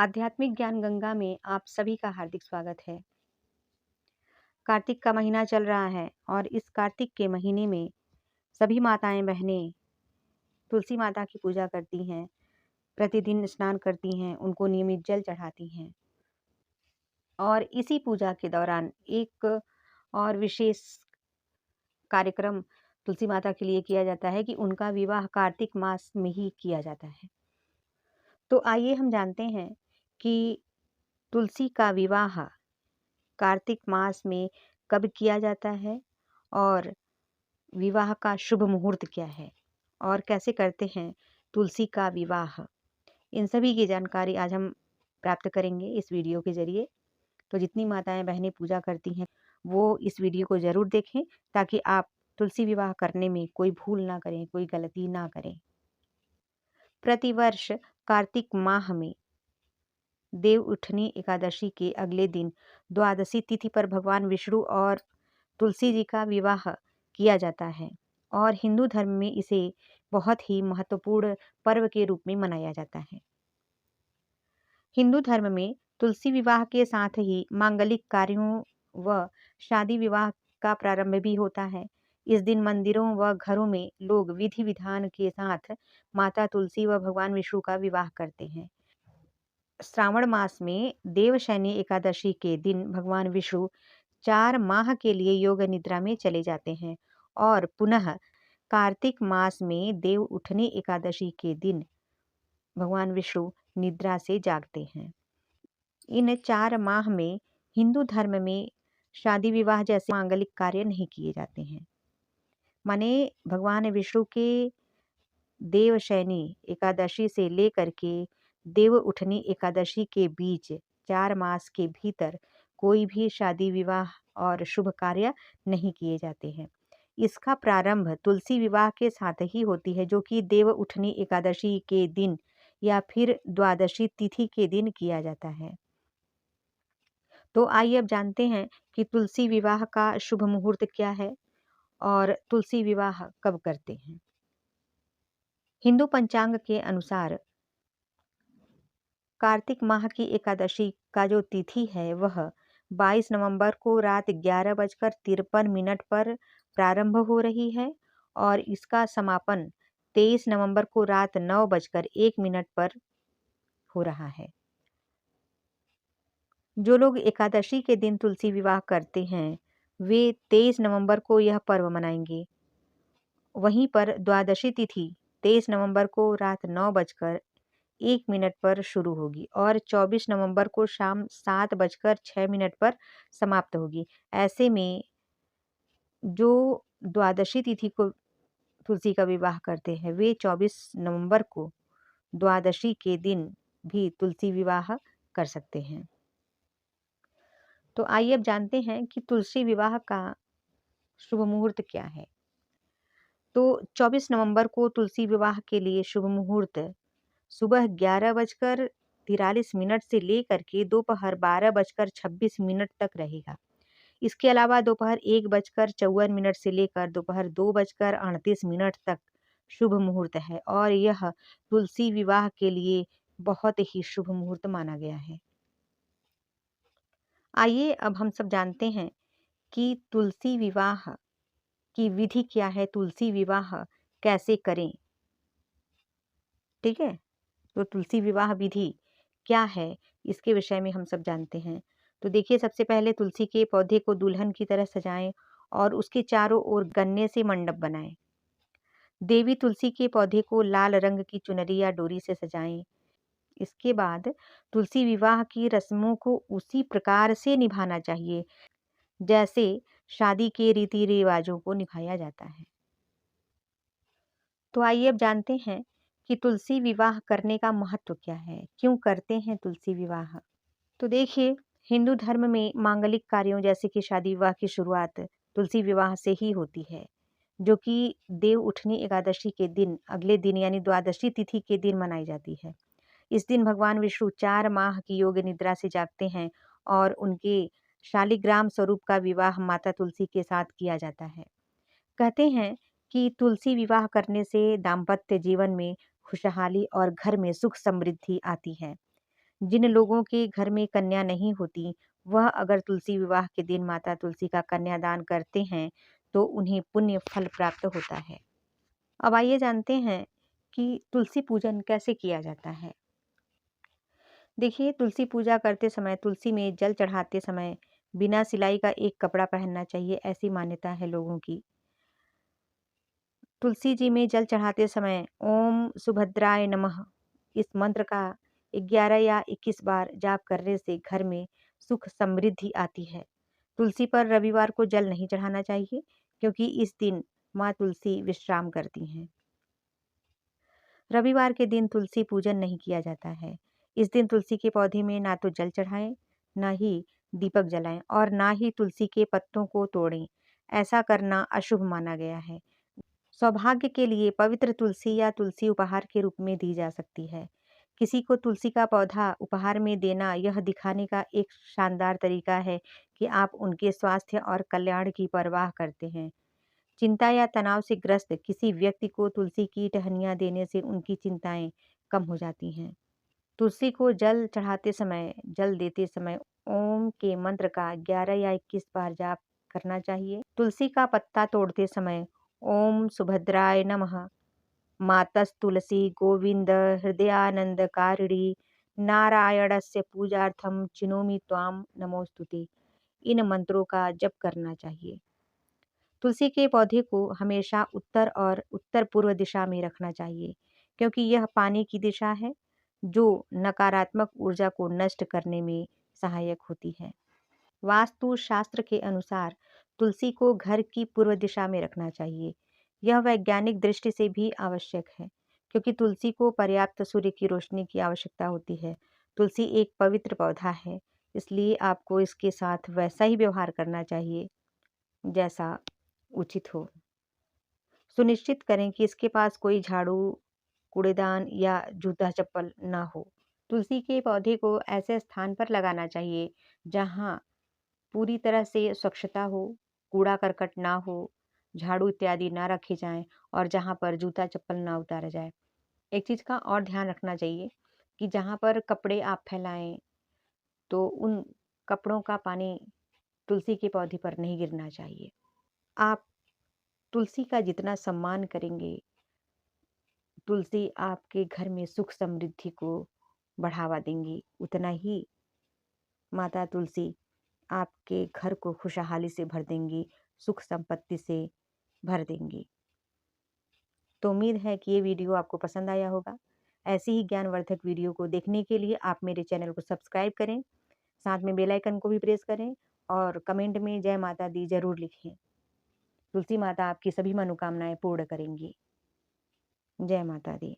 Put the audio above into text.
आध्यात्मिक ज्ञान गंगा में आप सभी का हार्दिक स्वागत है। कार्तिक का महीना चल रहा है और इस कार्तिक के महीने में सभी माताएं बहनें तुलसी माता की पूजा करती हैं, प्रतिदिन स्नान करती हैं, उनको नियमित जल चढ़ाती हैं। और इसी पूजा के दौरान एक और विशेष कार्यक्रम तुलसी माता के लिए किया जाता है कि उनका विवाह कार्तिक मास में ही किया जाता है। तो आइए हम जानते हैं कि तुलसी का विवाह कार्तिक मास में कब किया जाता है और विवाह का शुभ मुहूर्त क्या है और कैसे करते हैं तुलसी का विवाह। इन सभी की जानकारी आज हम प्राप्त करेंगे इस वीडियो के जरिए। तो जितनी माताएं बहनें पूजा करती हैं वो इस वीडियो को ज़रूर देखें ताकि आप तुलसी विवाह करने में कोई भूल ना करें, कोई गलती ना करें। प्रतिवर्ष कार्तिक माह में देव उठनी एकादशी के अगले दिन द्वादशी तिथि पर भगवान विष्णु और तुलसी जी का विवाह किया जाता है और हिंदू धर्म में इसे बहुत ही महत्वपूर्ण पर्व के रूप में मनाया जाता है। हिंदू धर्म में तुलसी विवाह के साथ ही मांगलिक कार्यों व शादी विवाह का प्रारंभ भी होता है। इस दिन मंदिरों व घरों में लोग विधि विधान के साथ माता तुलसी व भगवान विष्णु का विवाह करते हैं। श्रावण मास में देवशयनी एकादशी के दिन भगवान विष्णु 4 माह के लिए योग निद्रा में चले जाते हैं और पुनः कार्तिक मास में देव उठनी एकादशी के दिन भगवान विष्णु निद्रा से जागते हैं। इन 4 माह में हिंदू धर्म में शादी विवाह जैसे मांगलिक कार्य नहीं किए जाते हैं। माने भगवान विष्णु के देवशयनी एकादशी से लेकर के देव उठनी एकादशी के बीच 4 मास के भीतर कोई भी शादी विवाह और शुभ कार्य नहीं किए जाते हैं। इसका प्रारंभ तुलसी विवाह के साथ ही होती है जो कि देव उठनी एकादशी के दिन या फिर द्वादशी तिथि के दिन किया जाता है। तो आइए अब जानते हैं कि तुलसी विवाह का शुभ मुहूर्त क्या है और तुलसी विवाह कब करते हैं। हिंदू पंचांग के अनुसार कार्तिक माह की एकादशी का जो तिथि है वह 22 नवंबर को रात 11:53 पर प्रारंभ हो रही है और इसका समापन 23 नवंबर को रात 9:01 पर हो रहा है। जो लोग एकादशी के दिन तुलसी विवाह करते हैं वे 23 नवंबर को यह पर्व मनाएंगे। वहीं पर द्वादशी तिथि 23 नवंबर को रात 9:01 पर शुरू होगी और 24 नवंबर को शाम 7:06 पर समाप्त होगी। ऐसे में जो द्वादशी तिथि को तुलसी का विवाह करते हैं वे 24 नवंबर को द्वादशी के दिन भी तुलसी विवाह कर सकते हैं। तो आइए अब जानते हैं कि तुलसी विवाह का शुभ मुहूर्त क्या है। तो 24 नवंबर को तुलसी विवाह के लिए शुभ मुहूर्त सुबह 11:43 से लेकर के दोपहर 12:26 तक रहेगा। इसके अलावा दोपहर 1:54 से लेकर दोपहर 2:38 तक शुभ मुहूर्त है और यह तुलसी विवाह के लिए बहुत ही शुभ मुहूर्त माना गया है। आइए अब हम सब जानते हैं कि तुलसी विवाह की विधि क्या है, तुलसी विवाह कैसे करें। ठीक है, तो तुलसी विवाह विधि क्या है इसके विषय में हम सब जानते हैं। तो देखिए, सबसे पहले तुलसी के पौधे को दुल्हन की तरह सजाएं और उसके चारों ओर गन्ने से मंडप बनाएं। देवी तुलसी के पौधे को लाल रंग की चुनरी या डोरी से सजाएं। इसके बाद तुलसी विवाह की रस्मों को उसी प्रकार से निभाना चाहिए जैसे शादी के रीति रिवाजों को निभाया जाता है। तो आइए अब जानते हैं कि तुलसी विवाह करने का महत्व क्या है, क्यों करते हैं तुलसी विवाह। तो देखिए, हिंदू धर्म में मांगलिक कार्यों जैसे कि शादी विवाह की शुरुआत तुलसी विवाह से ही होती है जो कि देव उठनी एकादशी के दिन अगले दिन यानी द्वादशी तिथि के दिन मनाई जाती है। इस दिन भगवान विष्णु 4 माह की योग निद्रा से जागते हैं और उनके शालिग्राम स्वरूप का विवाह माता तुलसी के साथ किया जाता है। कहते हैं कि तुलसी विवाह करने से दाम्पत्य जीवन में खुशहाली और घर में सुख समृद्धि आती है। जिन लोगों के घर में कन्या नहीं होती, वह अगर तुलसी विवाह के दिन माता तुलसी का कन्यादान करते हैं, तो उन्हें पुण्य फल प्राप्त होता है। अब आइए जानते हैं कि तुलसी पूजन कैसे किया जाता है। देखिए, तुलसी पूजा करते समय, तुलसी में जल चढ़ाते समय बिना सिलाई का एक कपड़ा पहनना चाहिए, ऐसी मान्यता है लोगों की। तुलसी जी में जल चढ़ाते समय ओम सुभद्राय नमः इस मंत्र का 11 या 21 बार जाप करने से घर में सुख समृद्धि आती है। तुलसी पर रविवार को जल नहीं चढ़ाना चाहिए, क्योंकि इस दिन माँ तुलसी विश्राम करती हैं। रविवार के दिन तुलसी पूजन नहीं किया जाता है। इस दिन तुलसी के पौधे में ना तो जल चढ़ाएं, ना ही दीपक जलाएं और ना ही तुलसी के पत्तों को तोड़ें। ऐसा करना अशुभ माना गया है। सौभाग्य के लिए पवित्र तुलसी या तुलसी उपहार के रूप में दी जा सकती है। किसी को तुलसी का पौधा उपहार में देना यह दिखाने का एक शानदार तरीका है कि आप उनके स्वास्थ्य और कल्याण की परवाह करते हैं। चिंता या तनाव से ग्रस्त किसी व्यक्ति को तुलसी की टहनियाँ देने से उनकी चिंताएं कम हो जाती हैं। तुलसी को जल देते समय ओम के मंत्र का 11 या 21 बार जाप करना चाहिए। तुलसी का पत्ता तोड़ते समय ओम सुभद्राय नमः, मातस्तुलसी गोविंद हृदयानंदकारिणी नारायणस्य पूजार्थम चिनोमि त्वाम नमोस्तुते, इन मंत्रों का जप करना चाहिए। तुलसी के पौधे को हमेशा उत्तर और उत्तर पूर्व दिशा में रखना चाहिए, क्योंकि यह पानी की दिशा है जो नकारात्मक ऊर्जा को नष्ट करने में सहायक होती है। वास्तु शास्त्र के अनुसार तुलसी को घर की पूर्व दिशा में रखना चाहिए। यह वैज्ञानिक दृष्टि से भी आवश्यक है, क्योंकि तुलसी को पर्याप्त सूर्य की रोशनी की आवश्यकता होती है। तुलसी एक पवित्र पौधा है, इसलिए आपको इसके साथ वैसा ही व्यवहार करना चाहिए जैसा उचित हो। सुनिश्चित करें कि इसके पास कोई झाड़ू, कूड़ेदान या जूता चप्पल ना हो। तुलसी के पौधे को ऐसे स्थान पर लगाना चाहिए जहां पूरी तरह से स्वच्छता हो, कूड़ा करकट ना हो, झाड़ू इत्यादि ना रखे जाएं और जहां पर जूता चप्पल ना उतारा जाए। एक चीज़ का और ध्यान रखना चाहिए कि जहां पर कपड़े आप फैलाएं, तो उन कपड़ों का पानी तुलसी के पौधे पर नहीं गिरना चाहिए। आप तुलसी का जितना सम्मान करेंगे, तुलसी आपके घर में सुख समृद्धि को बढ़ावा देंगी, उतना ही माता तुलसी आपके घर को खुशहाली से भर देंगी, सुख संपत्ति से भर देंगी। तो उम्मीद है कि ये वीडियो आपको पसंद आया होगा। ऐसी ही ज्ञानवर्धक वीडियो को देखने के लिए आप मेरे चैनल को सब्सक्राइब करें, साथ में बेल आइकन को भी प्रेस करें और कमेंट में जय माता दी ज़रूर लिखें। तुलसी माता आपकी सभी मनोकामनाएं पूर्ण करेंगी। जय माता दी।